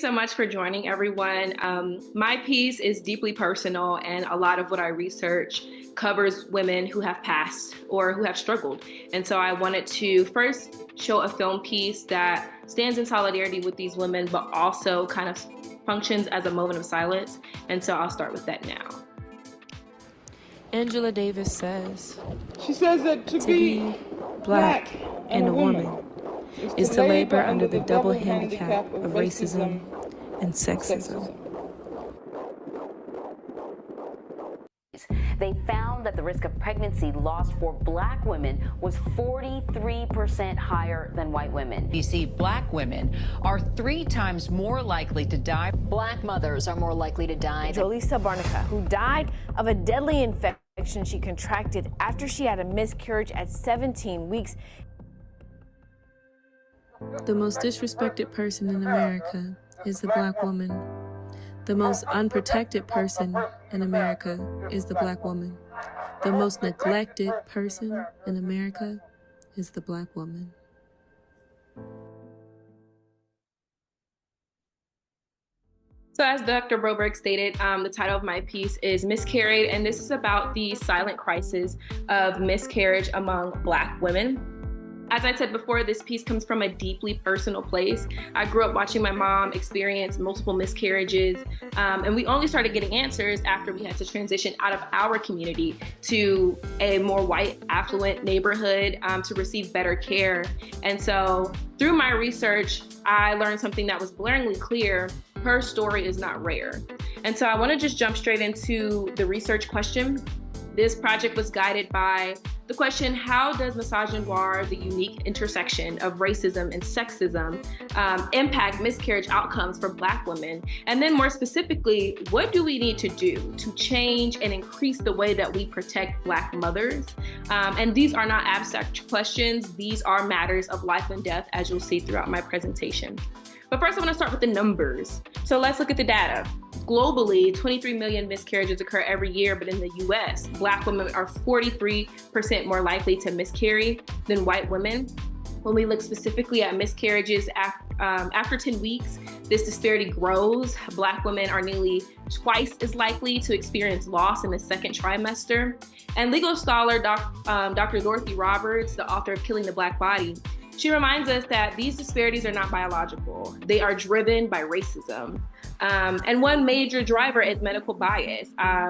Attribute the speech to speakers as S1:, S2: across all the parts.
S1: so much for joining, everyone. My piece is deeply personal, and a lot of what I research covers women who have passed or who have struggled. And so I wanted to first show a film piece that stands in solidarity with these women, but also kind of functions as a moment of silence. And so I'll start with that now.
S2: Angela Davis says,
S3: she says that to be
S2: black and a woman is to labor under the double handicap of racism and sexism.
S4: They found that the risk of pregnancy loss for black women was 43% higher than white women.
S5: You see, black women are 3 times more likely to die.
S6: Black mothers are more likely to die.
S7: Jolisa Barnica, who died of a deadly infection she contracted after she had a miscarriage at 17 weeks.
S2: The most disrespected person in America is the black woman. The most unprotected person in America is the black woman. The most neglected person in America is the black woman.
S1: So as Dr. Broberg stated, the title of my piece is Miscarried, and this is about the silent crisis of miscarriage among Black women. As I said before, this piece comes from a deeply personal place. I grew up watching my mom experience multiple miscarriages, and we only started getting answers after we had to transition out of our community to a more white, affluent neighborhood to receive better care. And so through my research, I learned something that was blaringly clear. Her story is not rare. And so I want to just jump straight into the research question. This project was guided by the question, how does misogynoir, the unique intersection of racism and sexism, impact miscarriage outcomes for Black women? And then more specifically, what do we need to do to change and increase the way that we protect Black mothers? And these are not abstract questions. These are matters of life and death, as you'll see throughout my presentation. But first, I want to start with the numbers. So let's look at the data. Globally, 23 million miscarriages occur every year, but in the US, Black women are 43% more likely to miscarry than white women. When we look specifically at miscarriages after 10 weeks, this disparity grows. Black women are nearly twice as likely to experience loss in the second trimester. And legal scholar Dr. Dorothy Roberts, the author of Killing the Black Body, she reminds us that these disparities are not biological. They are driven by racism. And one major driver is medical bias.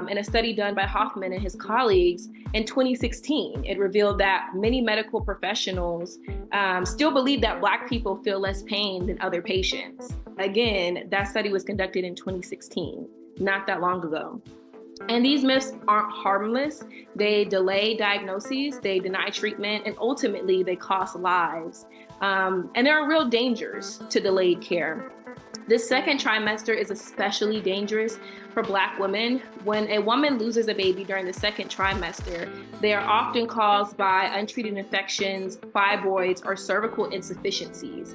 S1: In a study done by Hoffman and his colleagues in 2016, it revealed that many medical professionals still believe that Black people feel less pain than other patients. Again, that study was conducted in 2016, not that long ago. And these myths aren't harmless. They delay diagnoses, they deny treatment, and ultimately they cost lives. And there are real dangers to delayed care. This second trimester is especially dangerous for Black women. When a woman loses a baby during the second trimester, they are often caused by untreated infections, fibroids, or cervical insufficiencies.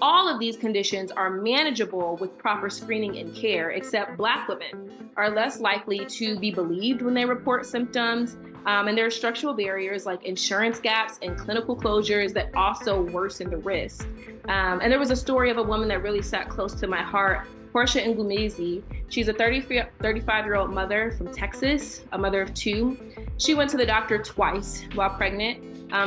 S1: All of these conditions are manageable with proper screening and care, except Black women are less likely to be believed when they report symptoms. And there are structural barriers like insurance gaps and clinical closures that also worsen the risk. And there was a story of a woman that really sat close to my heart, Portia Ngumezi. She's a 35-year-old mother from Texas, a mother of 2. She went to the doctor twice while pregnant,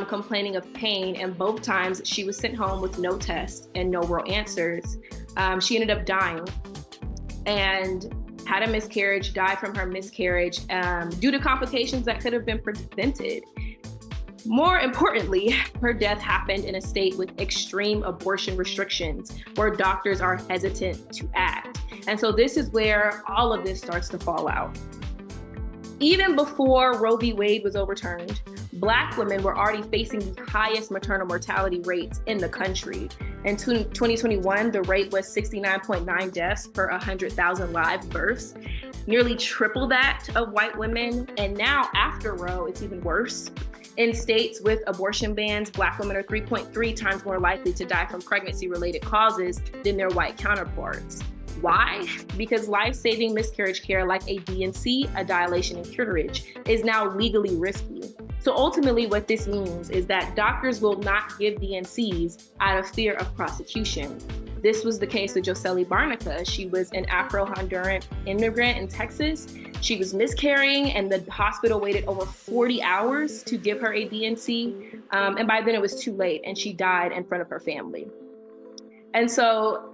S1: complaining of pain, and both times she was sent home with no tests and no real answers. She ended up dying and had a miscarriage, died from her miscarriage due to complications that could have been prevented. More importantly, her death happened in a state with extreme abortion restrictions where doctors are hesitant to act. And so this is where all of this starts to fall out. Even before Roe v. Wade was overturned, Black women were already facing the highest maternal mortality rates in the country. In 2021, the rate was 69.9 deaths per 100,000 live births, nearly triple that of white women. And now after Roe, it's even worse. In states with abortion bans, Black women are 3.3 times more likely to die from pregnancy-related causes than their white counterparts. Why? Because life-saving miscarriage care like a D&C, a dilation and curettage, is now legally risky. So ultimately what this means is that doctors will not give D&Cs out of fear of prosecution. This was the case with Josely Barnica. She was an Afro-Honduran immigrant in Texas. She was miscarrying, and the hospital waited over 40 hours to give her a D&C. And by then it was too late, and she died in front of her family. And so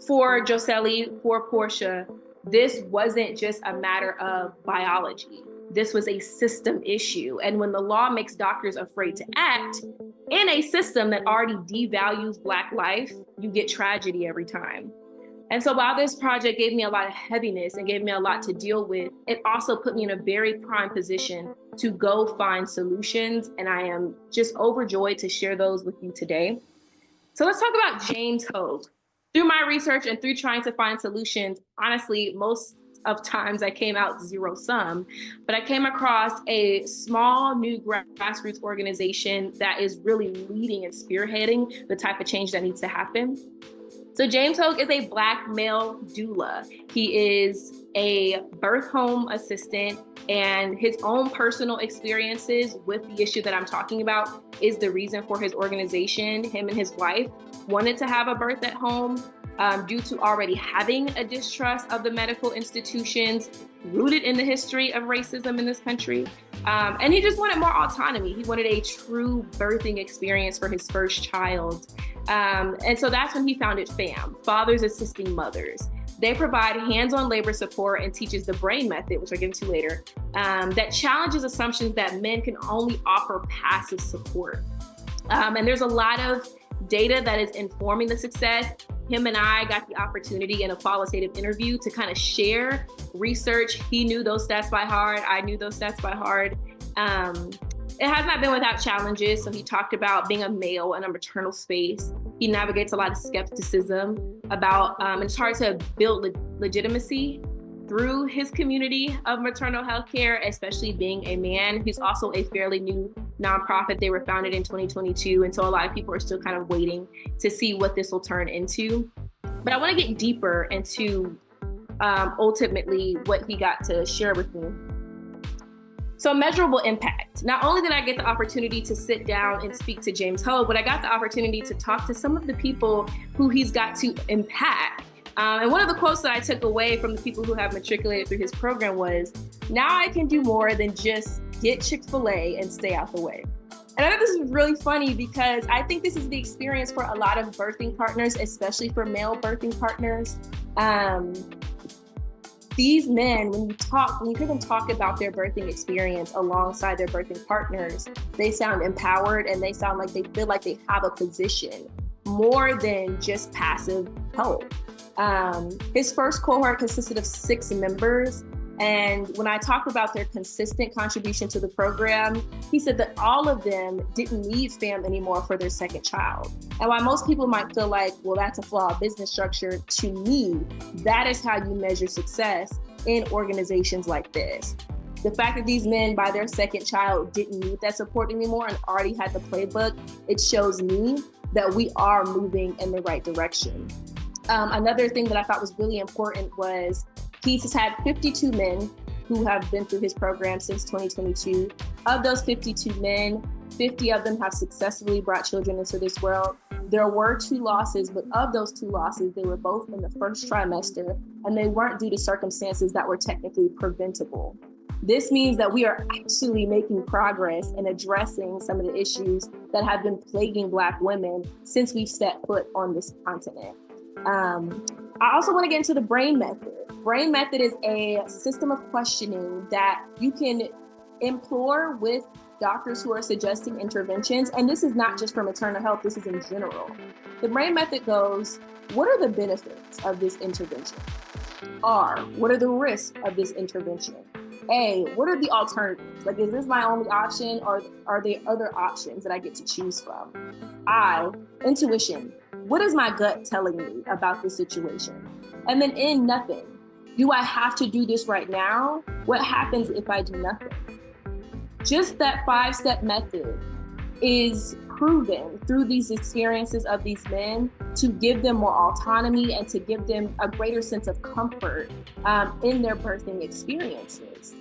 S1: for Josely, for Portia, this wasn't just a matter of biology. This was a system issue. And when the law makes doctors afraid to act in a system that already devalues Black life, you get tragedy every time. And so while this project gave me a lot of heaviness and gave me a lot to deal with, it also put me in a very prime position to go find solutions. And I am just overjoyed to share those with you today. So let's talk about James Hogue. Through my research and through trying to find solutions, honestly, most of times I came out zero sum, but I came across a small new grassroots organization that is really leading and spearheading the type of change that needs to happen. So James Hogue is a Black male doula. He is a birth home assistant, and his own personal experiences with the issue that I'm talking about is the reason for his organization. Him and his wife wanted to have a birth at home due to already having a distrust of the medical institutions rooted in the history of racism in this country. And he just wanted more autonomy. He wanted a true birthing experience for his first child. And so that's when he founded FAM, Fathers Assisting Mothers. They provide hands-on labor support and teaches the BRAIN method, which I'll get into later, that challenges assumptions that men can only offer passive support. And there's a lot of data that is informing the success. Him and I got the opportunity in a qualitative interview to kind of share research. He knew those stats by heart. I knew those stats by heart. It has not been without challenges. So he talked about being a male in a maternal space. He navigates a lot of skepticism about, and it's hard to build legitimacy through his community of maternal health care, especially being a man. He's also a fairly new nonprofit. They were founded in 2022. And so a lot of people are still kind of waiting to see what this will turn into. But I want to get deeper into ultimately what he got to share with me. So measurable impact. Not only did I get the opportunity to sit down and speak to James Hogue, but I got the opportunity to talk to some of the people who he's got to impact. And one of the quotes that I took away from the people who have matriculated through his program was, "Now I can do more than just get Chick-fil-A and stay out the way." And I think this is really funny because I think this is the experience for a lot of birthing partners, especially for male birthing partners. These men, when you hear them talk about their birthing experience alongside their birthing partners, they sound empowered and they sound like they feel like they have a position more than just passive help. His first cohort consisted of 6 members. And when I talk about their consistent contribution to the program, he said that all of them didn't need FAM anymore for their second child. And while most people might feel like, well, that's a flawed business structure, to me, that is how you measure success in organizations like this. The fact that these men, by their second child, didn't need that support anymore and already had the playbook, it shows me that we are moving in the right direction. Another thing that I thought was really important was he's had 52 men who have been through his program since 2022. Of those 52 men, 50 of them have successfully brought children into this world. There were 2 losses, but of those 2 losses, they were both in the first trimester, and they weren't due to circumstances that were technically preventable. This means that we are actually making progress in addressing some of the issues that have been plaguing Black women since we've set foot on this continent. I also want to get into the BRAIN method. BRAIN method is a system of questioning that you can implore with doctors who are suggesting interventions. And this is not just for maternal health, this is in general. The BRAIN method goes, what are the benefits of this intervention? R, what are the risks of this intervention? A, what are the alternatives? Like, is this my only option, or are there other options that I get to choose from? I, intuition. What is my gut telling me about this situation? And then N, nothing. Do I have to do this right now? What happens if I do nothing? Just that 5-step method is proven through these experiences of these men to give them more autonomy and to give them a greater sense of comfort in their birthing experiences.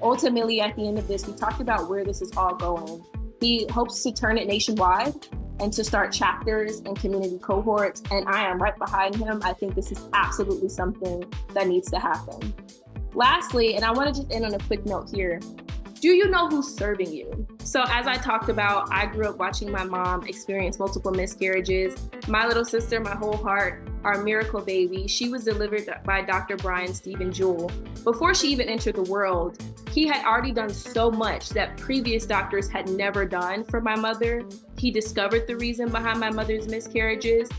S1: Ultimately, at the end of this, we talked about where this is all going. He hopes to turn it nationwide. and to start chapters and community cohorts. And I am right behind him. I think this is absolutely something that needs to happen. Lastly, and I want to just end on a quick note here, do you know who's serving you? So as I talked about, I grew up watching my mom experience multiple miscarriages. My little sister, my whole heart, our miracle baby, she was delivered by Dr. Brian Stephen Jewell. Before she even entered the world, he had already done so much that previous doctors had never done for my mother. He discovered the reason behind my mother's miscarriages.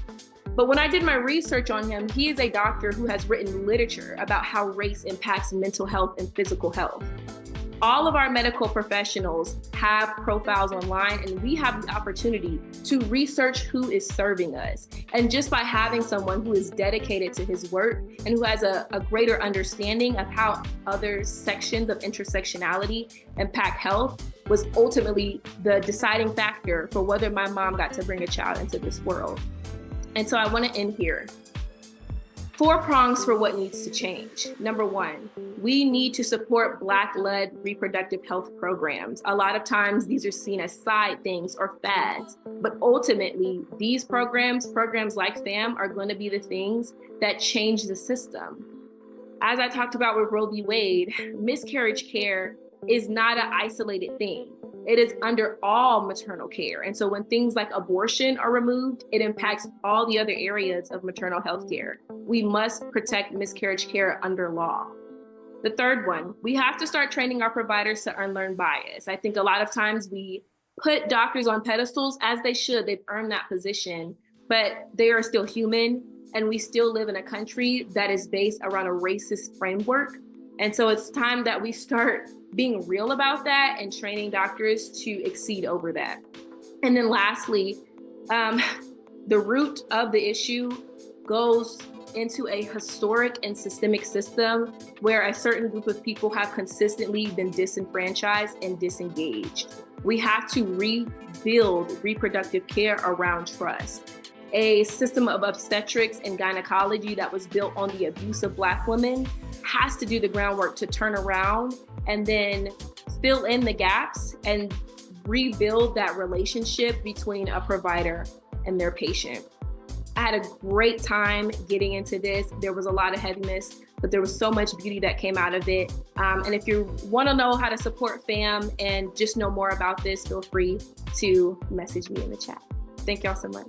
S1: But when I did my research on him, he is a doctor who has written literature about how race impacts mental health and physical health. All of our medical professionals have profiles online, and we have the opportunity to research who is serving us. And just by having someone who is dedicated to his work and who has a greater understanding of how other sections of intersectionality impact health was ultimately the deciding factor for whether my mom got to bring a child into this world. And so I want to end here. 4 prongs for what needs to change. Number 1, we need to support Black-led reproductive health programs. A lot of times these are seen as side things or fads, but ultimately these programs like FAM, are going to be the things that change the system. As I talked about with Roe v. Wade, miscarriage care is not an isolated thing. It is under all maternal care. And so when things like abortion are removed, it impacts all the other areas of maternal health care. We must protect miscarriage care under law. The third one, we have to start training our providers to unlearn bias. I think a lot of times we put doctors on pedestals, as they should. They've earned that position, but they are still human, and we still live in a country that is based around a racist framework. And so it's time that we start being real about that and training doctors to exceed over that. And then lastly, the root of the issue goes into a historic and systemic system where a certain group of people have consistently been disenfranchised and disengaged. We have to rebuild reproductive care around trust. A system of obstetrics and gynecology that was built on the abuse of Black women has to do the groundwork to turn around and then fill in the gaps and rebuild that relationship between a provider and their patient. I had a great time getting into this. There was a lot of heaviness, but there was so much beauty that came out of it. And if you want to know how to support FAM and just know more about this, feel free to message me in the chat. Thank y'all so much.